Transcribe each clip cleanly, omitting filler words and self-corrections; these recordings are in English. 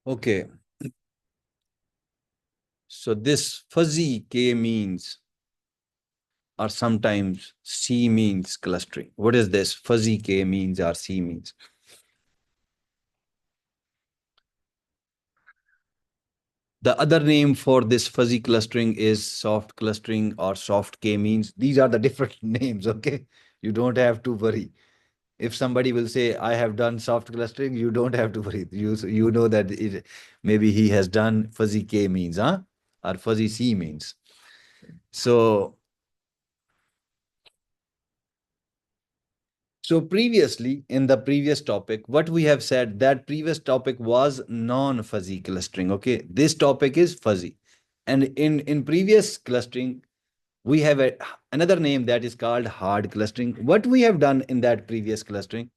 Okay, so this fuzzy k-means or sometimes c-means clustering. What is this fuzzy k-means or c-means? The other name for this fuzzy clustering is soft clustering or soft k-means. These are the different names, okay? You don't have to worry. If somebody will say, I have done soft clustering, you don't have to worry. You know that maybe he has done fuzzy k-means, huh? Or fuzzy c-means. So previously, in the previous topic, what we have said, that previous topic was non-fuzzy clustering. Okay, this topic is fuzzy, and in previous clustering, we have another name that is called hard clustering. What we have done in that previous clustering,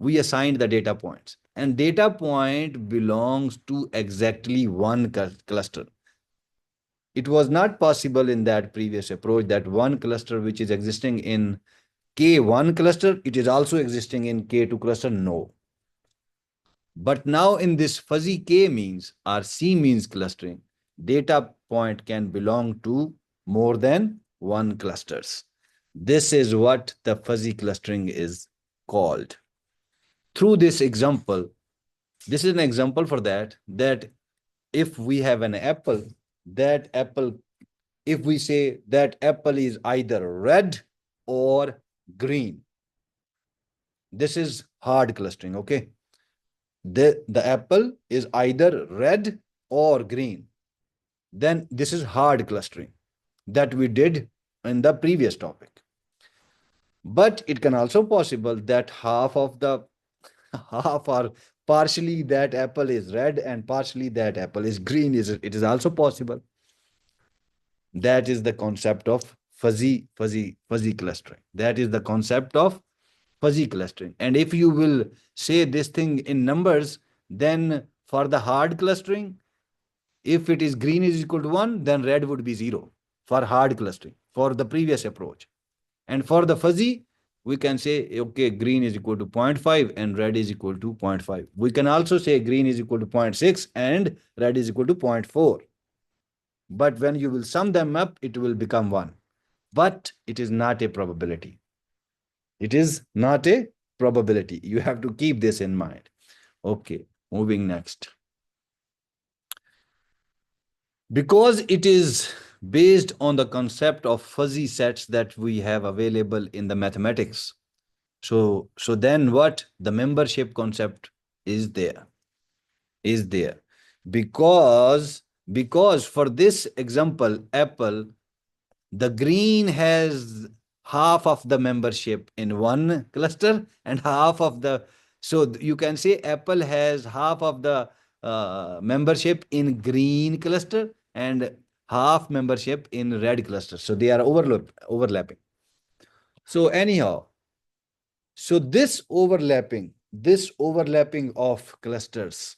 we assigned the data points, and data point belongs to exactly one cluster. It was not possible in that previous approach that one cluster which is existing in K1 cluster, it is also existing in K2 cluster. No. But now in this fuzzy K means or C means clustering, data point can belong to more than one clusters. This is what the fuzzy clustering is called. Through this example, this is an example for that if we have an apple, that apple, if we say that apple is either red or green, this is hard clustering, okay? The apple is either red or green. Then this is hard clustering that we did in the previous topic. But it can also possible that half of the half or partially that apple is red and partially that apple is green. It is also possible. That is the concept of fuzzy clustering. That is the concept of fuzzy clustering. And if you will say this thing in numbers, then for the hard clustering, if it is green is equal to 1, then red would be 0 for hard clustering for the previous approach. And for the fuzzy, we can say, okay, green is equal to 0.5 and red is equal to 0.5. We can also say green is equal to 0.6 and red is equal to 0.4. But when you will sum them up, it will become 1. But it is not a probability. It is not a probability. You have to keep this in mind. Okay, moving next. Because it is based on the concept of fuzzy sets that we have available in the mathematics. So then what? The membership concept is there. Is there. Because for this example, Apple, the green has half of the membership in one cluster and half of the, so you can say Apple has half of the membership in green cluster and half membership in red cluster. So they are overlapping. So anyhow, so this overlapping of clusters,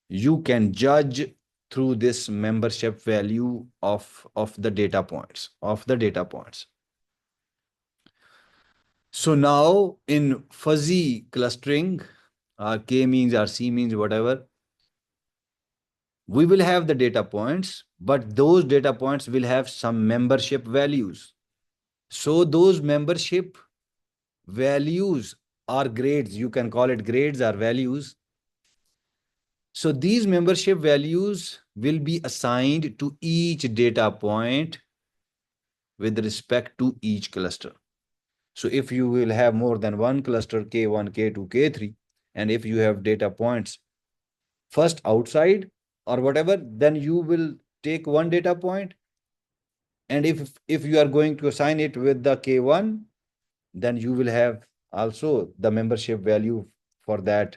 you can judge through this membership value of the data points. So now in fuzzy clustering, k means or c means whatever, we will have the data points, but those data points will have some membership values. So those membership values are grades, you can call it grades or values. So these membership values will be assigned to each data point with respect to each cluster. So if you will have more than one cluster, K1, K2, K3, and if you have data points first outside or whatever, then you will take one data point. And if you are going to assign it with the K1, then you will have also the membership value for that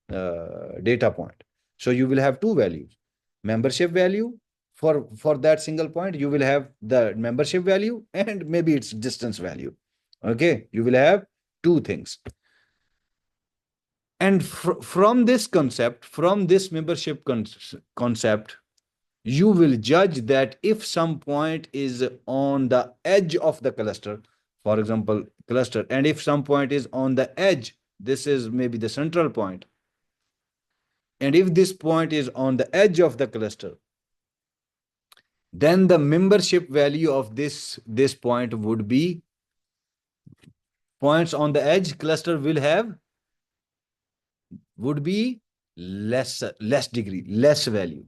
data point. So you will have two values. Membership value for that single point, you will have the membership value and maybe its distance value. Okay, you will have two things. And from this concept, from this membership concept, you will judge that if some point is on the edge of the cluster, for example, cluster, and if some point is on the edge, this is maybe the central point. And if this point is on the edge of the cluster, then the membership value of this point would be, points on the edge cluster will have, would be less degree, less value.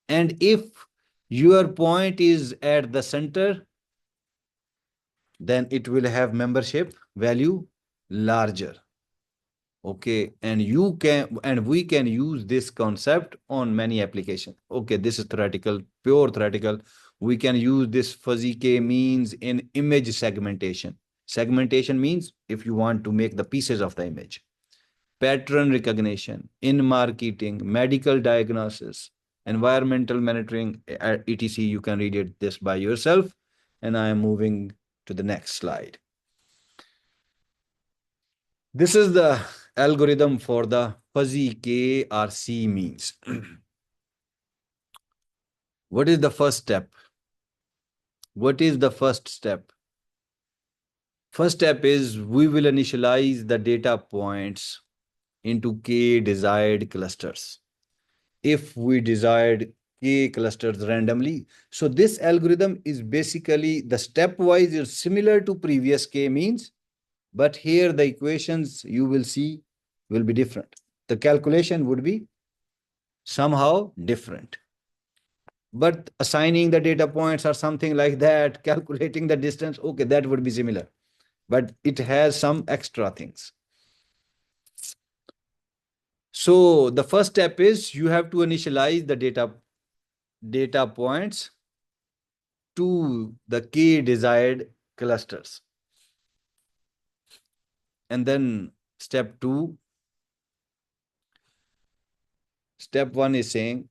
And if your point is at the center, then it will have membership value larger. Okay, and you can, and we can use this concept on many applications. Okay, this is theoretical, pure theoretical. We can use this fuzzy k-means in image segmentation. Segmentation means if you want to make the pieces of the image. Pattern recognition, in marketing, medical diagnosis, environmental monitoring, etc. You can read it this by yourself. And I am moving to the next slide. This is the algorithm for the fuzzy K or C means. What is the first step? What is the first step? First step is we will initialize the data points into K desired clusters. If we desired K clusters randomly. So this algorithm is basically the stepwise is similar to previous K means, but here the equations you will see will be different. The calculation would be somehow different. But assigning the data points or something like that, calculating the distance, okay, that would be similar. But it has some extra things. So the first step is you have to initialize the data points to the K desired clusters. And then step 2, step 1 is saying,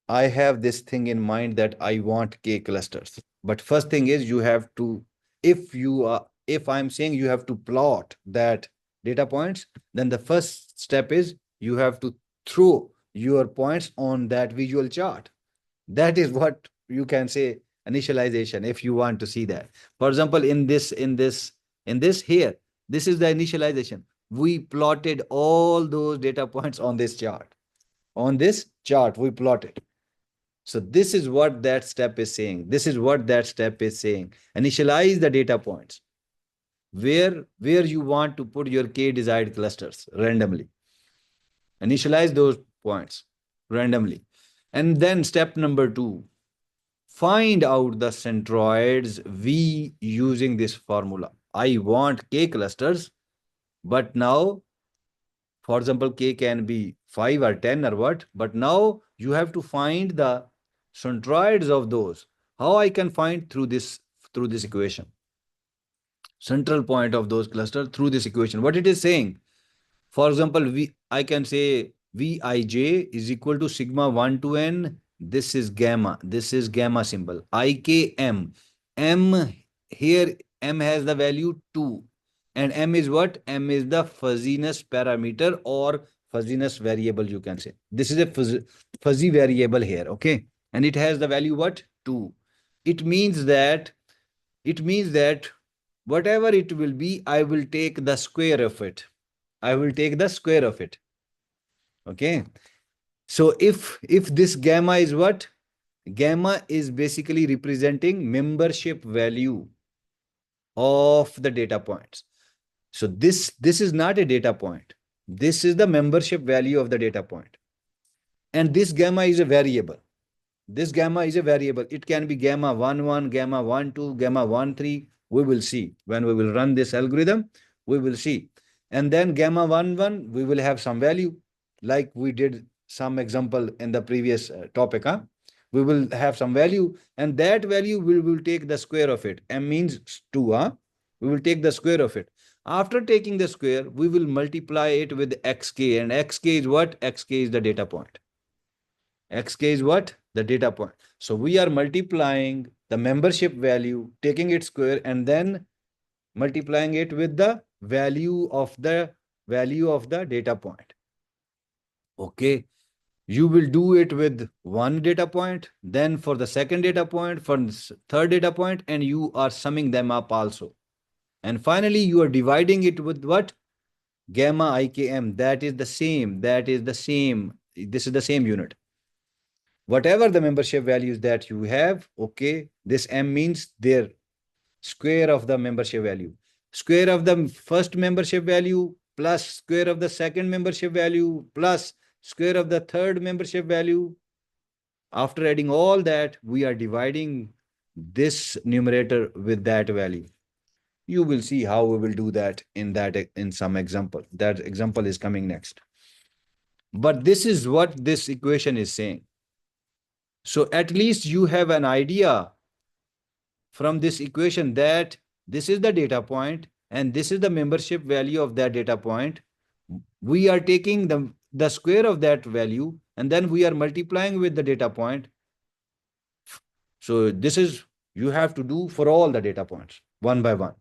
I have this thing in mind that I want K clusters. But first thing is you have to, if I'm saying you have to plot that data points, then the first step is you have to throw your points on that visual chart. That is what you can say initialization if you want to see that. For example, in this here, this is the initialization. We plotted all those data points on this chart. On this chart, we plotted. So this is what that step is saying. This is what that step is saying. Initialize the data points where you want to put your K desired clusters randomly. Initialize those points randomly. And then step number 2, find out the centroids V using this formula. I want K clusters, but now, for example, K can be 5 or 10 or what, but now you have to find the centroids of those. How I can find through this equation? Central point of those clusters through this equation. What it is saying? For example, I can say Vij is equal to sigma 1 to n. This is gamma. This is gamma symbol. IKM. M here, M has the value 2. And M is what? M is the fuzziness parameter or fuzziness variable, you can say. This is a fuzzy variable here, okay? And it has the value what? 2. It means that whatever it will be, I will take the square of it. I will take the square of it. Okay. So if this gamma is what? Gamma is basically representing membership value of the data points. So this is not a data point. This is the membership value of the data point. And this gamma is a variable. This gamma is a variable. It can be gamma 1, gamma 1, 2, gamma 1, 3. We will see when we will run this algorithm. We will see. And then gamma 1, we will have some value, like we did some example in the previous topic. We will have some value, and that value we will take the square of it. M means 2. We will take the square of it. After taking the square, we will multiply it with xk, and xk is what? Xk is the data point. Xk is what? The data point. So we are multiplying the membership value, taking its square, and then multiplying it with the value of the data point. Okay. You will do it with one data point, then for the second data point, for the third data point, and you are summing them up also. And finally, you are dividing it with what? Gamma IKM. That is the same this is the same unit. Whatever the membership values that you have, okay, this M means their square of the membership value. Square of the first membership value plus square of the second membership value plus square of the third membership value. After adding all that, we are dividing this numerator with that value. You will see how we will do that in some example. That example is coming next. But this is what this equation is saying. So at least you have an idea from this equation that this is the data point and this is the membership value of that data point. We are taking the square of that value and then we are multiplying with the data point. So this is you have to do for all the data points one by one.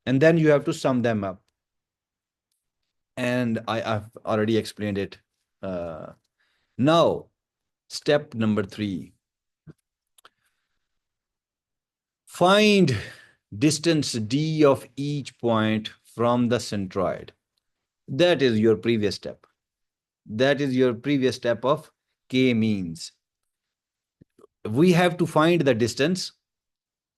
And then you have to sum them up. And I've already explained it. Now, step number 3. Find distance d of each point from the centroid. That is your previous step. That is your previous step of k-means. We have to find the distance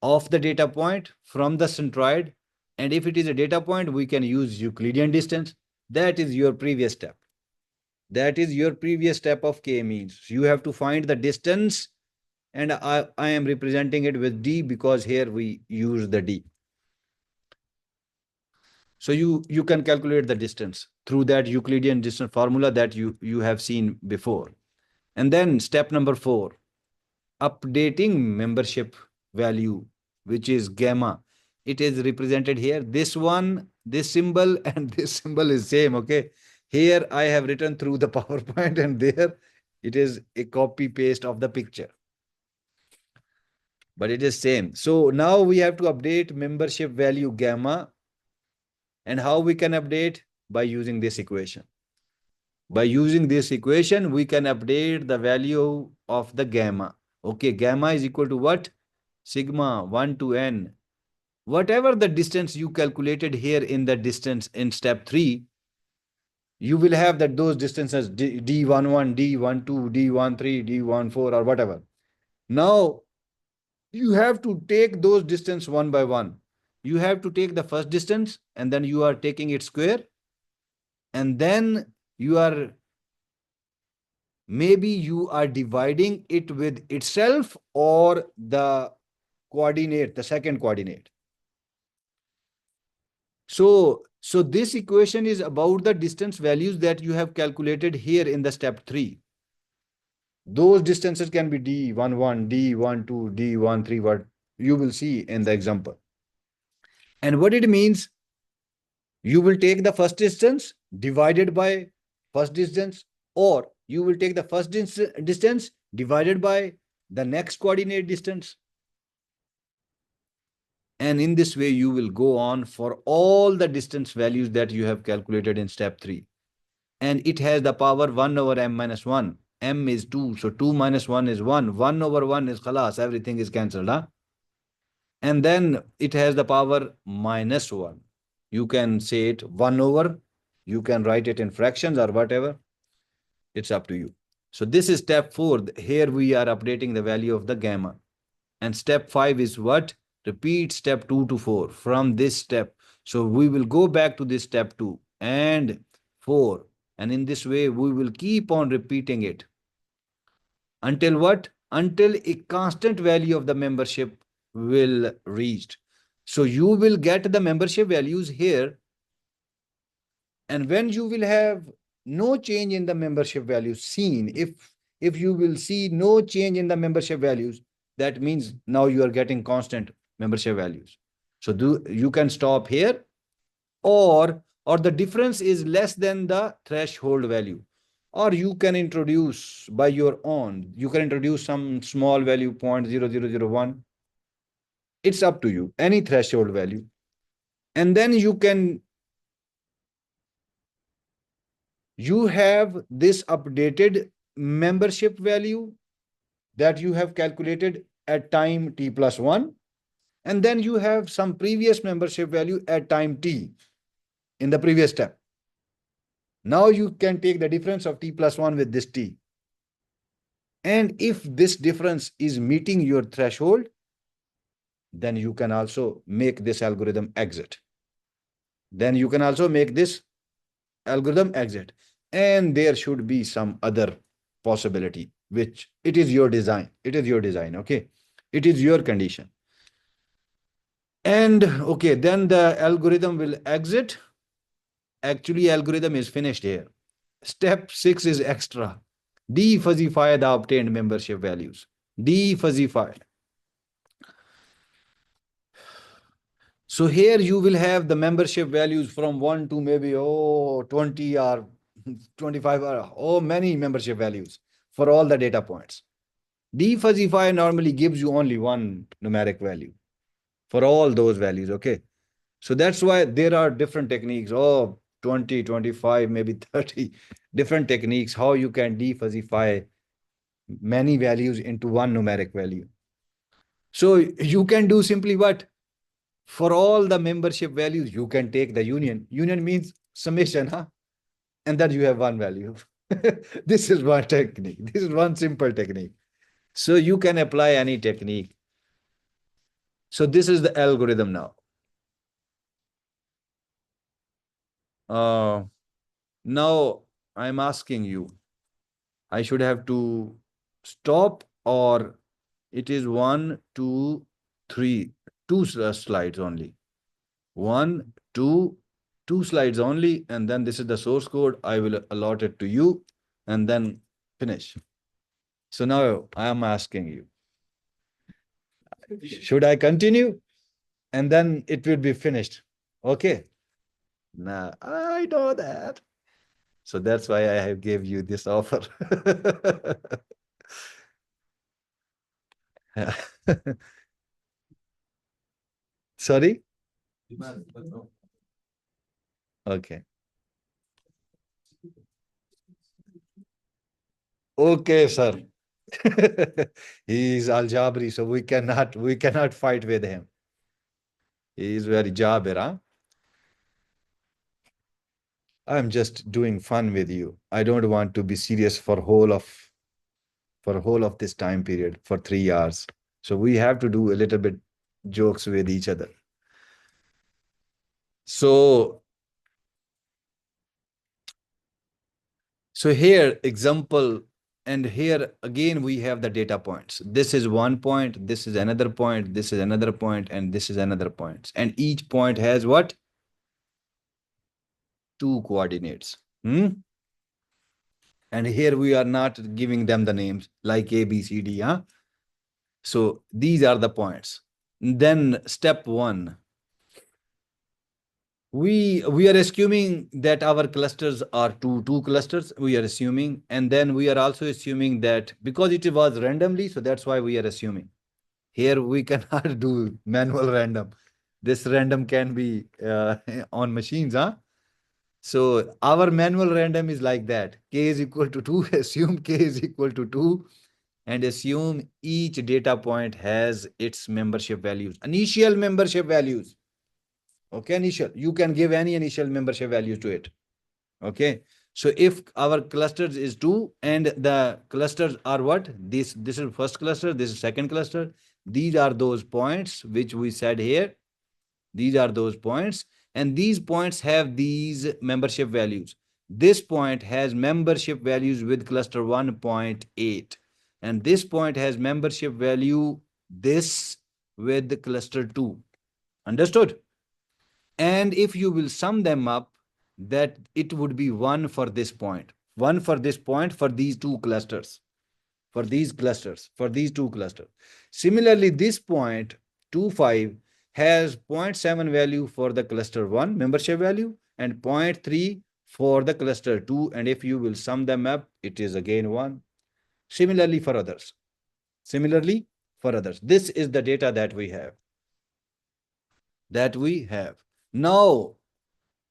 of the data point from the centroid. And if it is a data point, we can use Euclidean distance. That is your previous step. That is your previous step of k-means. You have to find the distance, and I am representing it with d because here we use the d. So you can calculate the distance through that Euclidean distance formula that you have seen before. And then step number 4, updating membership value, which is gamma. It is represented here. This one, this symbol and this symbol is same, okay? Here I have written through the PowerPoint and there it is a copy paste of the picture. But it is same. So now we have to update membership value gamma. And how we can update? By using this equation. By using this equation, we can update the value of the gamma. Okay, gamma is equal to what? Sigma 1 to n. Whatever the distance you calculated here in the distance in step 3, you will have that those distances D11, D12, D13, D14 or whatever. Now, you have to take those distance one by one. You have to take the first distance and then you are taking its square. And then you are maybe you are dividing it with itself or the coordinate, the second coordinate. So this equation is about the distance values that you have calculated here in the step 3. Those distances can be D11, D12, D13, what you will see in the example. And what it means, you will take the first distance divided by first distance, or you will take the first distance divided by the next coordinate distance. And in this way, you will go on for all the distance values that you have calculated in step 3. And it has the power 1 over m minus 1. M is 2. So 2 minus 1 is 1. 1 over 1 is khalas. Everything is cancelled. Huh? And then it has the power minus 1. You can say it 1 over. You can write it in fractions or whatever. It's up to you. So this is step 4. Here we are updating the value of the gamma. And step 5 is what? Repeat step 2 to 4 from this step. So we will go back to this step 2 and 4. And in this way, we will keep on repeating it. Until what? Until a constant value of the membership will reached. So you will get the membership values here. And when you will have no change in the membership values seen, if you will see no change in the membership values, that means now you are getting constant membership values. So you can stop here, or the difference is less than the threshold value, or you can introduce by your own. You can introduce some small value 0.0001. It's up to you, any threshold value. And then you have this updated membership value that you have calculated at time t plus 1. And then you have some previous membership value at time t in the previous step. Now you can take the difference of t plus 1 with this t. And if this difference is meeting your threshold, then you can also make this algorithm exit. Then you can also make this algorithm exit. And there should be some other possibility, which it is your design. It is your design, okay? It is your condition. And okay, then the algorithm will exit. Actually, algorithm is finished here. Step 6 is extra. Defuzzify the obtained membership values. Defuzzify. So here you will have the membership values from 1 to maybe 20 or 25 or many membership values for all the data points. Defuzzify normally gives you only one numeric value for all those values, okay? So that's why there are different techniques, 20, 25, maybe 30 different techniques, how you can defuzzify many values into one numeric value. So you can do simply what? For all the membership values, you can take the union. Union means summation, huh? And then you have one value. This is one technique. This is one simple technique. So you can apply any technique. So this is the algorithm now. Now I'm asking you, I should have to stop, or it is 1, 2, 3, two slides only. 1, 2, 2 slides only, and then this is the source code. I will allot it to you and then finish. So now I am asking you, should I continue? And then it will be finished. Okay. Now I know that. So that's why I have gave you this offer. Sorry? Okay. Okay, sir. He is Al Jabri, so we cannot fight with him. He is very Jabir, huh? I'm just doing fun with you. I don't want to be serious for whole of this time period for 3 hours. So we have to do a little bit jokes with each other. So here example, and here again we have the data points. This is one point, this is another point, this is another point, and this is another point. And each point has what? 2 coordinates. And here we are not giving them the names like A, B, C, D, huh? So these are the points. Then step 1. We are assuming that our clusters are two clusters. We are assuming, and then we are also assuming that because it was randomly, so that's why we are assuming. Here we cannot do manual random. This random can be on machines, huh? So our manual random is like that. K is equal to 2. Assume K is equal to 2, and assume each data point has its membership values, initial membership values. Okay, initial. You can give any initial membership values to it. Okay. So if our clusters is 2 and the clusters are what? This is first cluster, this is second cluster. These are those points which we said here. These are those points. And these points have these membership values. This point has membership values with cluster 1.8. And this point has membership value this with the cluster 2. Understood? And if you will sum them up, that it would be 1 for this point. 1 for this point for these two clusters. For these two clusters. Similarly, this point 2, 5 has 0.7 value for the cluster 1 membership value and 0.3 for the cluster 2. And if you will sum them up, it is again 1. Similarly for others. This is the data that we have. Now,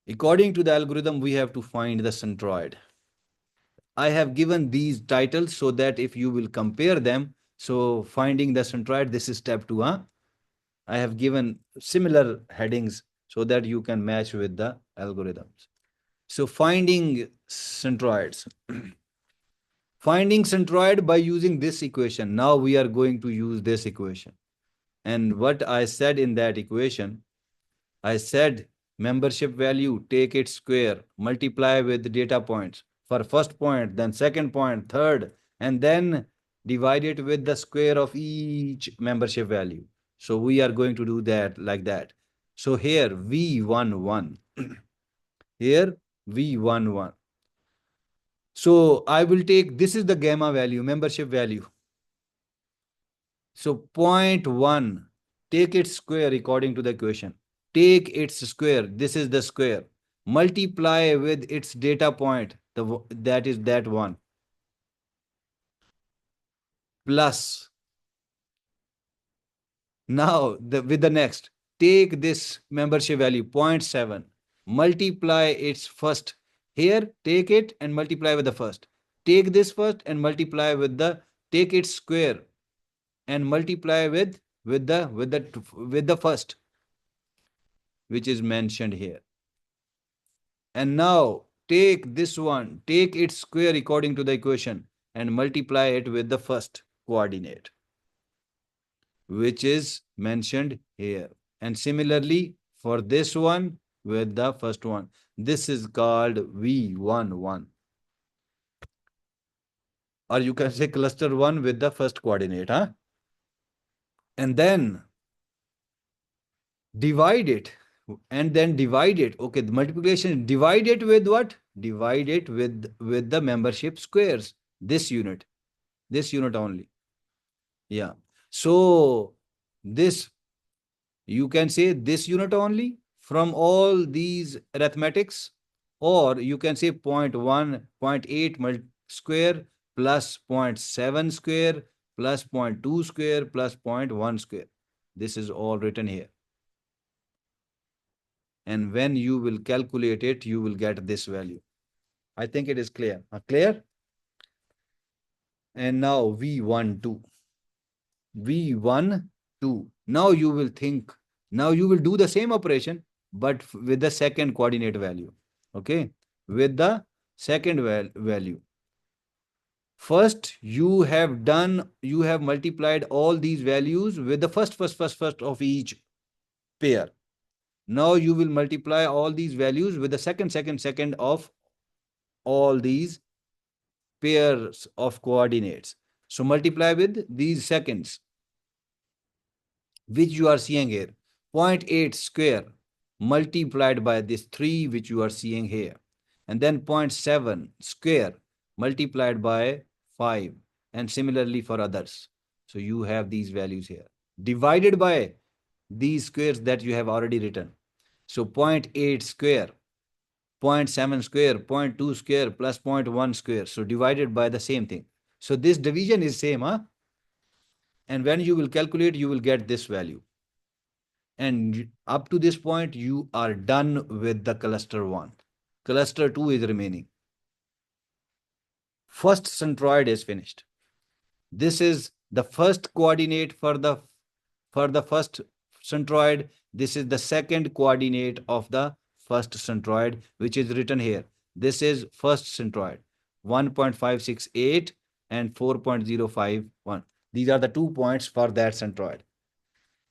according to the algorithm, we have to find the centroid. I have given these titles so that if you will compare them, so finding the centroid, this is step 2. Huh? I have given similar headings so that you can match with the algorithms. So finding centroids. Finding centroid by using this equation. Now we are going to use this equation. And what I said in that equation, I said membership value, take its square, multiply with data points for first point, then second point, third, and then divide it with the square of each membership value. So we are going to do that like that. So here V11, here V11. So I will take, this is the gamma value, membership value. So 0.1, take its square according to the equation. Take its square, this is the square. Multiply with its data point, that is that one. Plus, now with the next, take this membership value 0.7, multiply its first. Here, take it and multiply with the first. Take this first and multiply with the, take its square and multiply with the first, which is mentioned here. And now take this one, take its square according to the equation and multiply it with the first coordinate, which is mentioned here. And similarly for this one with the first one, this is called V11. Or you can say cluster 1 with the first coordinate, huh? And then divide it, and then divide it. Okay, the multiplication, divide it with what? Divide it with the membership squares, this unit only. Yeah. So this, you can say this unit only from all these arithmetics, or you can say 0.1, 0.8 square plus 0.7 square plus 0.2 square plus 0.1 square. This is all written here. And when you will calculate it, you will get this value. I think it is clear. Clear? And now V12. V12. Now you will think, now you will do the same operation, but with the second coordinate value. Okay? With the second value. First, you have multiplied all these values with the first of each pair. Now you will multiply all these values with the second of all these pairs of coordinates. So multiply with these seconds, which you are seeing here. 0.8 square multiplied by this 3, which you are seeing here. And then 0.7 square multiplied by 5. And similarly for others. So you have these values here. Divided by these squares that you have already written. So 0.8 square, 0.7 square, 0.2 square plus 0.1 square. So divided by the same thing. So this division is same, huh? And when you will calculate, you will get this value. And up to this point, you are done with the cluster 1. Cluster 2 is remaining. First centroid is finished. This is the first coordinate for the first centroid. This is the second coordinate of the first centroid, which is written here. This is first centroid, 1.568 and 4.051. These are the 2 points for that centroid.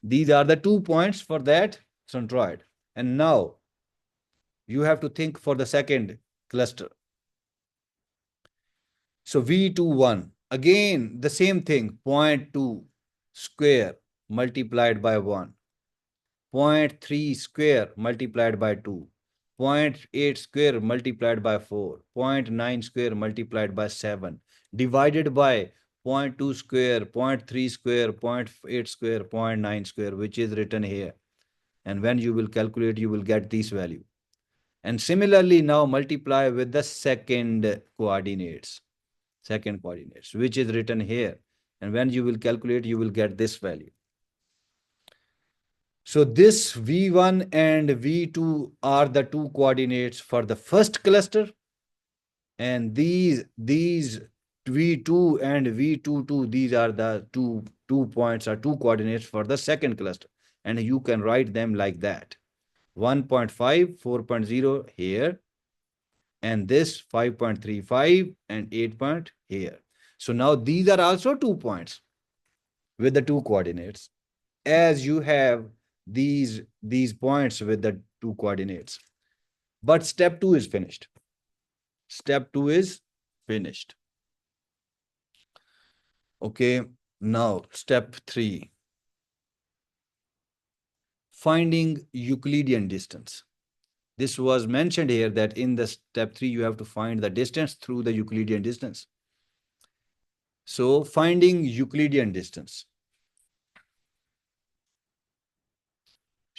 These are the 2 points for that centroid. And now you have to think for the second cluster. So V21, again, the same thing, 0.2 square multiplied by 1, 0.3 square multiplied by 2, 0.8 square multiplied by 4, 0.9 square multiplied by 7, divided by 0.2 square, 0.3 square, 0.8 square, 0.9 square, which is written here. And when you will calculate, you will get this value. And similarly, now multiply with the second coordinates, which is written here. And when you will calculate, you will get this value. So this V1 and V2 are the 2 coordinates for the first cluster. And these V2 and V22, these are the two points or 2 coordinates for the second cluster. And you can write them like that. 1.5, 4.0 here, and this 5.35 and 8 point here. So now these are also 2 points with the 2 coordinates, as you have these points with the 2 coordinates. But step 2 is finished. Step 2 is finished. Okay, now step 3. Finding Euclidean distance. This was mentioned here that in the step 3, you have to find the distance through the Euclidean distance. So finding Euclidean distance.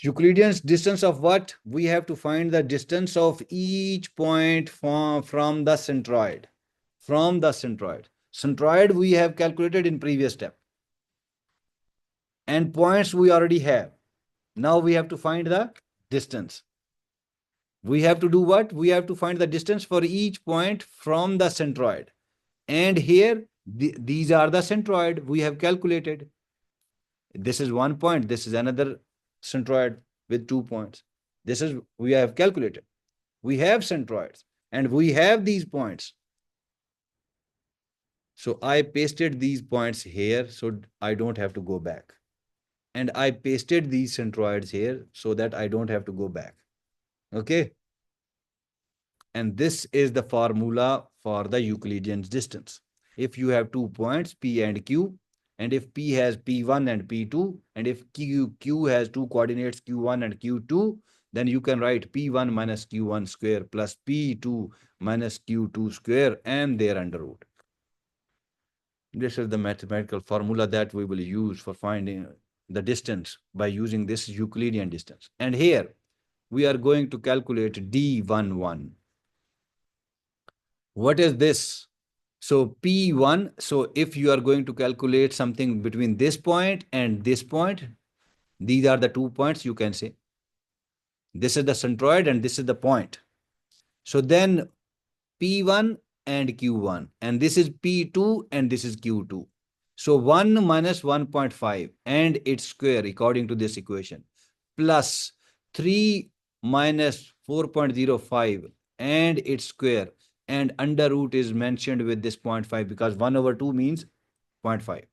Euclidean distance of what? We have to find the distance of each point from the centroid. From the centroid. Centroid we have calculated in previous step. And points we already have. Now we have to find the distance. We have to do what? We have to find the distance for each point from the centroid. And here, these are the centroid we have calculated. This is 1 point. This is another centroid with 2 points. This is, we have calculated. We have centroids and we have these points. So I pasted these points here so I don't have to go back. And I pasted these centroids here so that I don't have to go back. Okay. And this is the formula for the Euclidean distance. If you have 2 points, P and Q, and if P has P1 and P2, and if Q has 2 coordinates, Q1 and Q2, then you can write P1 minus Q1 square plus P2 minus Q2 square and their under root. This is the mathematical formula that we will use for finding the distance by using this Euclidean distance. And here we are going to calculate D11. What is this? So P1, so if you are going to calculate something between this point and this point, these are the 2 points you can say. This is the centroid and this is the point. So then P1 and Q1, and this is P2 and this is Q2. So 1 minus 1.5 and its square according to this equation, plus 3 minus 4.05 and its square, and under root is mentioned with this 0.5 because 1 over 2 means 0.5.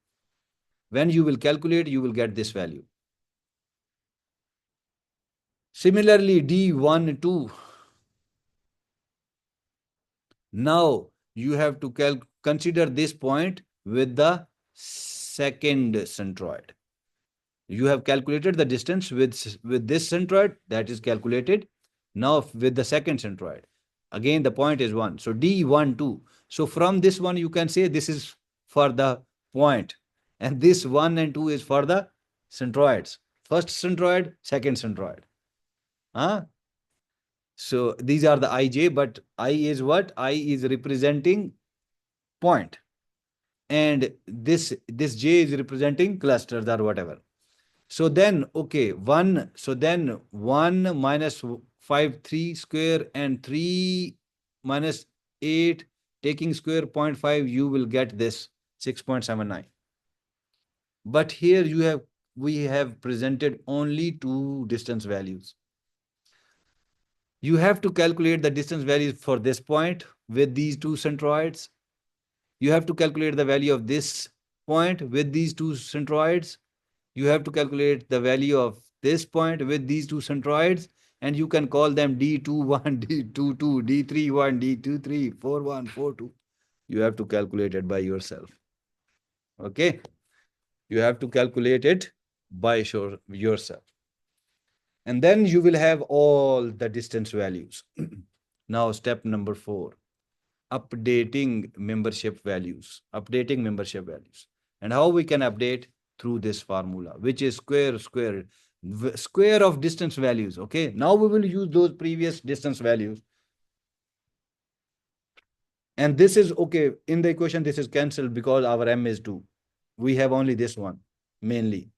When you will calculate, you will get this value. Similarly, D12. Now you have to consider this point with the second centroid. You have calculated the distance with this centroid, that is calculated. Now with the second centroid, again the point is 1. So D12. So from this one you can say this is for the point, and this 1 and 2 is for the centroids. First centroid, second centroid. So these are the ij, but I is what? I is representing point, and this j is representing clusters or whatever. So then, okay, 1. So then 1 minus 5, 3 square, and 3 minus 8, taking square 0.5, you will get this 6.79. But here we have presented only 2 distance values. You have to calculate the distance values for this point with these 2 centroids. You have to calculate the value of this point with these 2 centroids. You have to calculate the value of this point with these 2 centroids, and you can call them D21, D22, D31, D23, 41, 42. You have to calculate it by yourself. Okay? You have to calculate it by yourself. And then you will have all the distance values. Now, step number 4, updating membership values. Updating membership values. And how we can update? Through this formula, which is square of distance values. Okay, now we will use those previous distance values. And this is okay. In the equation, this is cancelled because our m is 2. We have only this one mainly.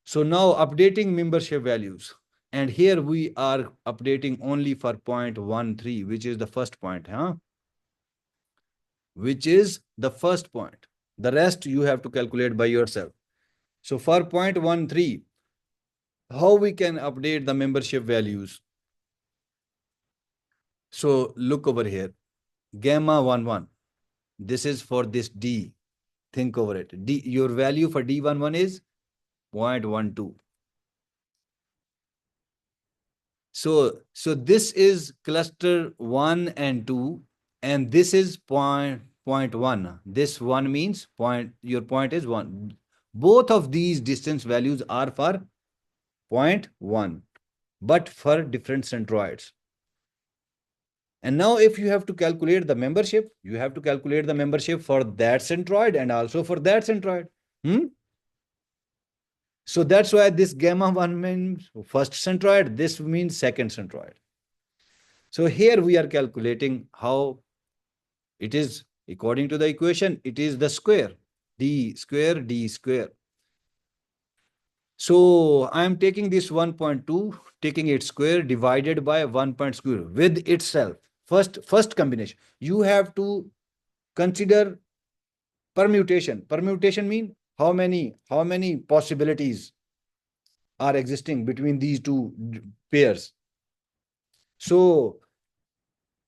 So now updating membership values. And here we are updating only for 0.13, which is the first point, which is the first point. The rest you have to calculate by yourself. So for 0.13, how we can update the membership values? So look over here. Gamma 11. This is for this D. Think over it. D, your value for D11 is 0.12. So this is cluster 1 and 2, and this is point 1. This 1 means point, your point is 1. Both of these distance values are for point 1, but for different centroids. And now if you have to calculate the membership, you have to calculate the membership for that centroid and also for that centroid. So that's why this gamma 1 means first centroid, this means second centroid. So here we are calculating how it is according to the equation. It is the square, d square. So I am taking this 1.2, taking its square divided by 1 point square with itself. First combination. You have to consider permutation. Permutation means how many possibilities are existing between these two pairs. So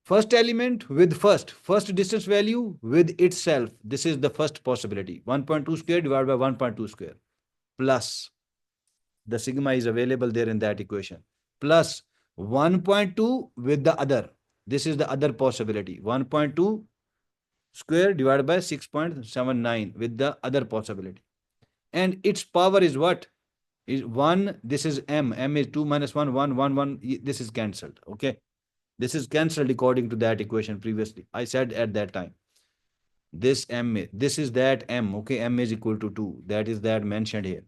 first element with first distance value with itself. This is the first possibility. 1.2 square divided by 1.2 square plus the sigma is available there in that equation plus 1.2 with the other. This is the other possibility. 1.2 square divided by 6.79 with the other possibility. And its power is what? Is 1. This is m. M is 2 minus 1, 1, 1, 1. This is cancelled. Okay. This is cancelled according to that equation previously. I said at that time. This m, this is that m. Okay. M is equal to 2. That is that mentioned here.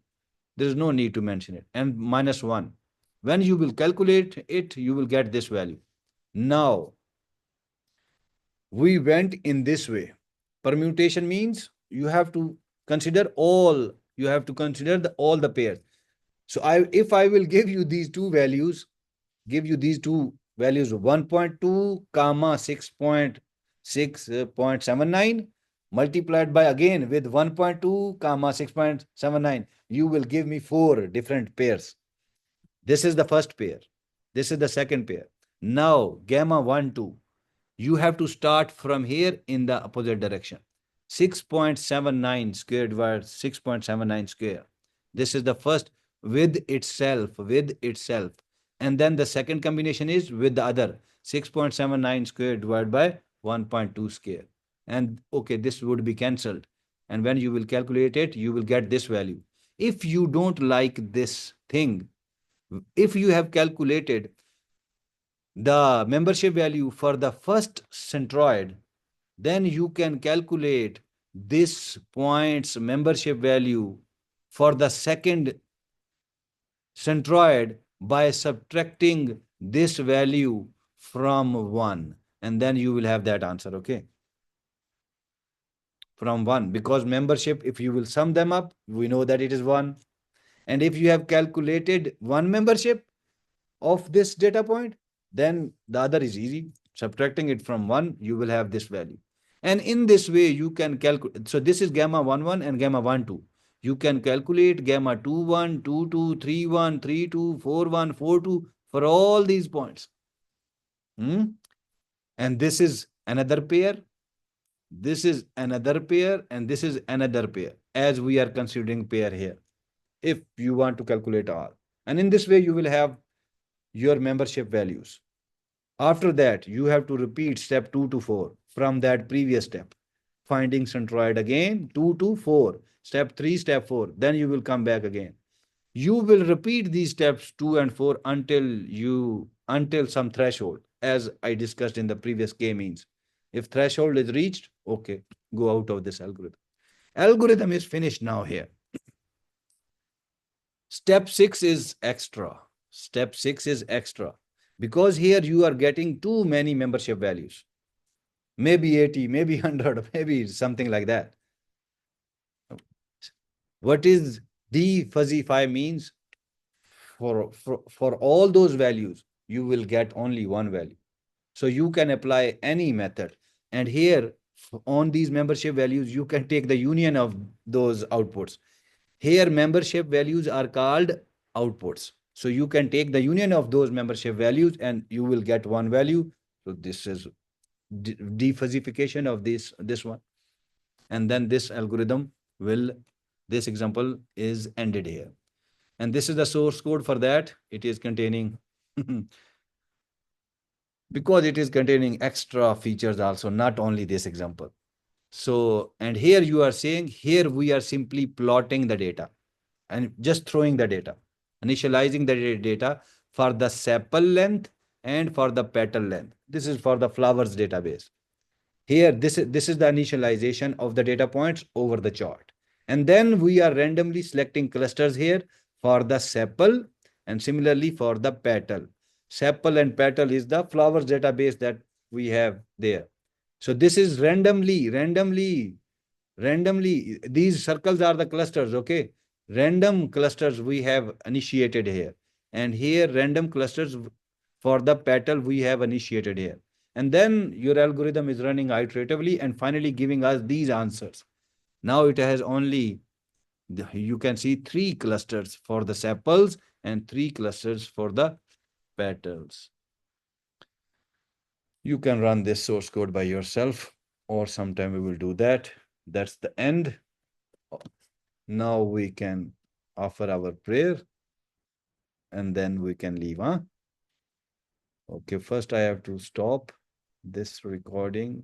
There is no need to mention it. And minus 1. When you will calculate it, you will get this value. Now, we went in this way. Permutation means you have to consider all. You have to consider all the pairs. So if I will give you these two values, 1.2 comma 6.79 multiplied by again with 1.2 comma 6.79, you will give me 4 different pairs. This is the first pair. This is the second pair. Now gamma 1, 2. You have to start from here in the opposite direction. 6.79 square divided 6.79 square. This is the first with itself. And then the second combination is with the other. 6.79 square divided by 1.2 square. And okay, this would be cancelled. And when you will calculate it, you will get this value. If you don't like this thing, if you have calculated the membership value for the first centroid, then you can calculate this point's membership value for the second centroid by subtracting this value from 1. And then you will have that answer, okay? From 1, because membership, if you will sum them up, we know that it is 1. And if you have calculated one membership of this data point, then the other is easy. Subtracting it from 1, you will have this value. And in this way, you can calculate. So this is gamma 11 and gamma 12. You can calculate gamma 21, 22, 31, 32, 41, 42 for all these points. And this is another pair. This is another pair. And this is another pair, as we are considering pair here, if you want to calculate all. And in this way, you will have your membership values. After that, you have to repeat step 2 to 4 from that previous step. Finding centroid again, 2 to 4. Step 3, step 4. Then you will come back again. You will repeat these steps 2 and 4 until some threshold, as I discussed in the previous k-means. If threshold is reached, okay, go out of this algorithm. Algorithm is finished now here. Step 6 is extra. Step 6 is extra. Because here you are getting too many membership values. Maybe 80, maybe 100, maybe something like that. What is D fuzzy phi means? For all those values, you will get only one value. So you can apply any method. And here, on these membership values, you can take the union of those outputs. Here, membership values are called outputs. So you can take the union of those membership values and you will get one value. So this is defuzzification of this one. And then this algorithm will, this example is ended here. And this is the source code for that. It is containing, because it is containing extra features also, not only this example. So, and here you are saying, here we are simply plotting the data and just throwing the data, initializing the data for the sepal length and for the petal length. This is for the flowers database. Here, this is the initialization of the data points over the chart. And then we are randomly selecting clusters here for the sepal and similarly for the petal. Sepal and petal is the flowers database that we have there. So this is randomly, these circles are the clusters, okay? Random clusters we have initiated here. And here random clusters for the petal we have initiated here. And then your algorithm is running iteratively and finally giving us these answers. Now it has only, you can see 3 clusters for the sepals and 3 clusters for the petals. You can run this source code by yourself, or sometime we will do that. That's the end. Now we can offer our prayer and then we can leave, huh? Okay, first I have to stop this recording.